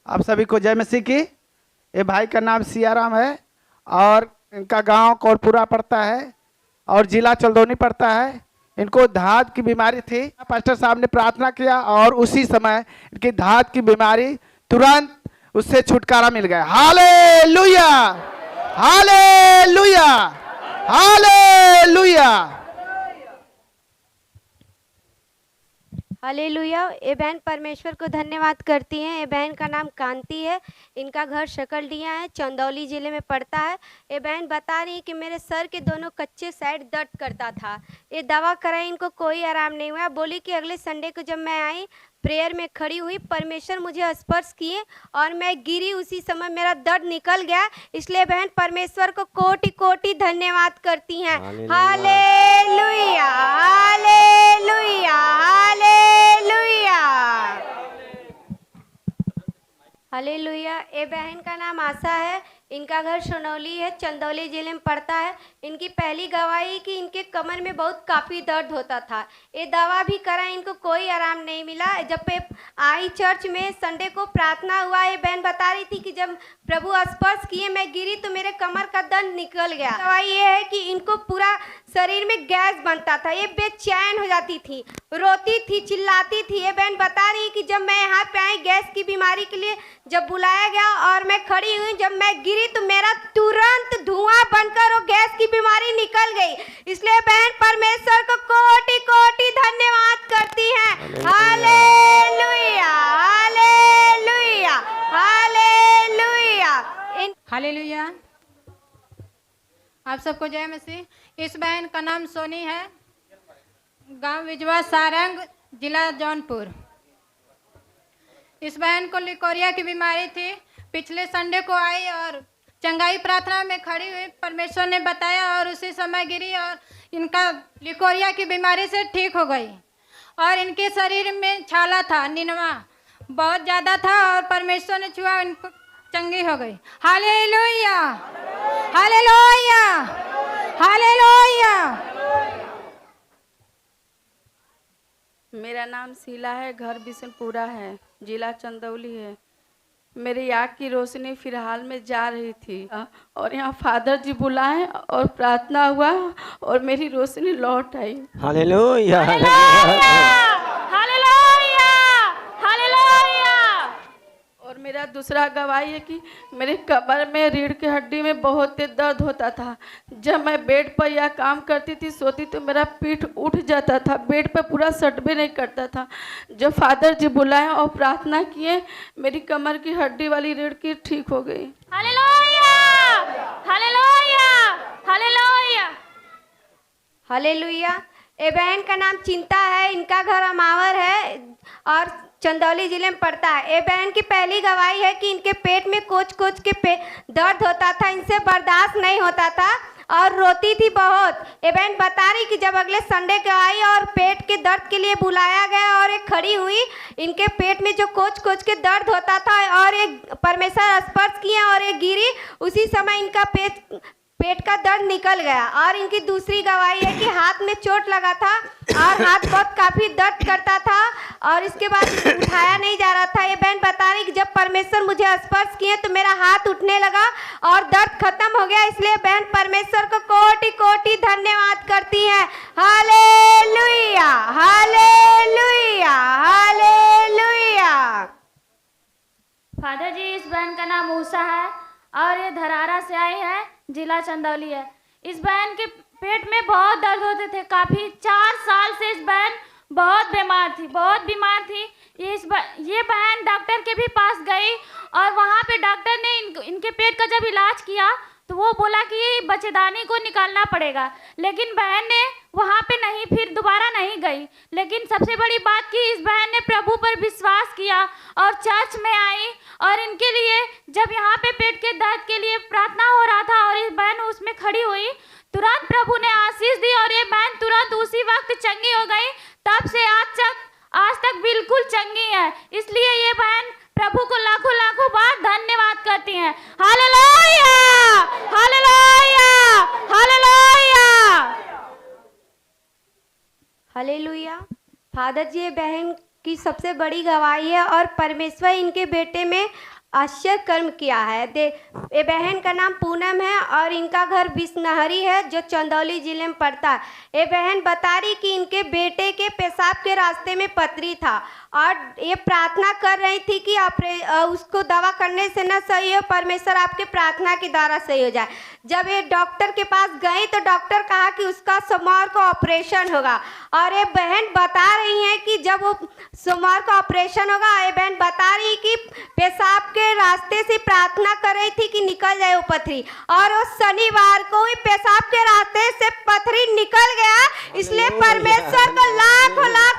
आप सभी को जय मसीह की। ये भाई का नाम सियाराम है और इनका गांव कोलपुरा पड़ता है और जिला चंदौली पड़ता है। इनको धात की बीमारी थी। पास्टर साहब ने प्रार्थना किया और उसी समय इनकी धात की बीमारी तुरंत उससे छुटकारा मिल गया। Hallelujah, hallelujah, hallelujah. हालेलुया। ये बहन परमेश्वर को धन्यवाद करती हैं। ये बहन का नाम कांति है। इनका घर शकलडिया है, चंदौली जिले में पड़ता है। ये बहन बता रही कि मेरे सर के दोनों कच्चे साइड दर्द करता था। ये दवा कराई, इनको कोई आराम नहीं हुआ। बोली कि अगले संडे को जब मैं आई, प्रेयर में खड़ी हुई, परमेश्वर मुझे स्पर्श किए और मैं गिरी, उसी समय मेरा दर्द निकल गया। इसलिए बहन परमेश्वर को कोटि कोटि धन्यवाद करती हैं। Hallelujah, hallelujah, hallelujah, hallelujah. ये बहन का नाम आशा है। इनका घर सोनौली है, चंदौली जिले में पड़ता है। इनकी पहली गवाही कि इनके कमर में बहुत काफ़ी दर्द होता था। ये दवा भी करा, इनको कोई आराम नहीं मिला। जब पे आई चर्च में संडे को प्रार्थना हुआ, ये बहन बता रही थी कि जब प्रभु स्पर्श किए मैं गिरी तो मेरे कमर का दर्द निकल गया। गवाही ये है कि इनको पूरा शरीर में गैस बनता था, ये बेचैन हो जाती थी, रोती थी, चिल्लाती थी। ये बहन बता रही कि जब मैं यहाँ पे आई गैस की बीमारी के लिए, जब बुलाया गया और मैं खड़ी हुई, जब मैं गिरी तो मेरा तुरंत धुआं बनकर वो गैस की बीमारी निकल गई। इसलिए बहन परमेश्वर को कोटि कोटि धन्यवाद करती हैं। Hallelujah, hallelujah, hallelujah, hallelujah. आप सबको जय मसीह। इस बहन का नाम सोनी है, गांव विजवा सारंग, जिला जौनपुर। इस बहन को लिकोरिया की बीमारी थी। पिछले संडे को आई और चंगाई प्रार्थना में खड़ी हुई, परमेश्वर ने बताया और उसी समय गिरी और इनका लिकोरिया की बीमारी से ठीक हो गई। और इनके शरीर में छाला था, निनवा बहुत ज़्यादा था और परमेश्वर ने छुआ, इनको चंगी हो गई। Hallelujah, hallelujah, hallelujah. मेरा नाम शीला है, घर बिशनपुरा है, जिला चंदौली है। मेरी आँख की रोशनी फिलहाल में जा रही थी और यहाँ फादर जी बुलाए और प्रार्थना हुआ और मेरी रोशनी लौट आई। Hallelujah, hallelujah, hallelujah. और मेरा दूसरा गवाही है कि मेरे कमर में, रीढ़ की हड्डी में बहुत तेज दर्द होता था। जब मैं बेड पर या काम करती थी, सोती तो मेरा पीठ उठ जाता था, बेड पर पूरा सट भी नहीं करता था। जब फादर जी बुलाए और प्रार्थना किए, मेरी कमर की हड्डी वाली रीढ़ की ठीक हो गई। Hallelujah, hallelujah, hallelujah, hallelujah. ए बहन का नाम चिंता है। इनका घर अमावर है और चंदौली जिले में पड़ता है। ये बहन की पहली गवाही है कि इनके पेट में कोच कोच के दर्द होता था, इनसे बर्दाश्त नहीं होता था और रोती थी बहुत। ये बहन बता रही कि जब अगले संडे को आई और पेट के दर्द के लिए बुलाया गया और एक खड़ी हुई, इनके पेट में जो कोच कोच के दर्द होता था और एक परमेश्वर स्पर्श किए और एक गिरी, उसी समय इनका पेट का दर्द निकल गया। और इनकी दूसरी गवाही है कि हाथ में चोट लगा था और हाथ बहुत काफ़ी दर्द करता था और इसके बाद उठाया नहीं जा रहा था। ये बहन बता रही कि जब परमेश्वर मुझे स्पर्श किए तो मेरा हाथ उठने लगा और दर्द खत्म हो गया। इसलिए बहन परमेश्वर को कोटि कोटि धन्यवाद करती हैं। Hallelujah, hallelujah, hallelujah. फादर जी, इस बहन का नाम ऊषा है और ये धरारा से आई है, जिला चंदौली है। इस बहन के पेट में बहुत दर्द होते थे, काफ़ी 4 साल से इस बहन बहुत बीमार थी, बहुत बीमार थी। ये बहन डॉक्टर के भी पास गई और वहाँ पे डॉक्टर ने इनके पेट का जब इलाज किया तो वो बोला कि बच्चेदानी को निकालना पड़ेगा, लेकिन बहन ने वहाँ पे नहीं, फिर दोबारा नहीं गई। लेकिन सबसे बड़ी बात कि इस बहन ने प्रभु पर विश्वास किया और चर्च में आई और इनके लिए जब यहाँ पे पेट के दर्द के लिए प्रार्थना हो रहा था और इस बहन उसमें खड़ी हुई, तुरंत प्रभु ने आशीष दी और ये बहन तुरंत उसी वक्त चंगी हो गई। तब से आज तक बिल्कुल चंगी है। इसलिए ये बहन प्रभु को लाखों लाखों बार धन्यवाद करती हैं। Hallelujah, hallelujah, hallelujah, hallelujah. Father ji, ये बहन की सबसे बड़ी गवाही है और परमेश्वर इनके बेटे में आश्चर्य कर्म किया है। ये बहन का नाम पूनम है और इनका घर बिसनहरी है जो चंदौली जिले में पड़ता है। ये बहन बता रही कि इनके बेटे के पेशाब के रास्ते में पथरी था और ये प्रार्थना कर रही थी कि उसको दवा करने से न सही हो, परमेश्वर आपके प्रार्थना के द्वारा सही हो जाए। जब ये डॉक्टर के पास गई तो डॉक्टर कहा कि उसका सोमवार को ऑपरेशन होगा और ये बहन बता रही हैं कि जब वो सोमवार को ऑपरेशन होगा, ये बहन बता रही कि पेशाब के रास्ते से प्रार्थना कर रही थी कि निकल जाए वो पथरी, और वो शनिवार को ही पेशाब के रास्ते से पथरी निकल गया। इसलिए परमेश्वर को लाख लाख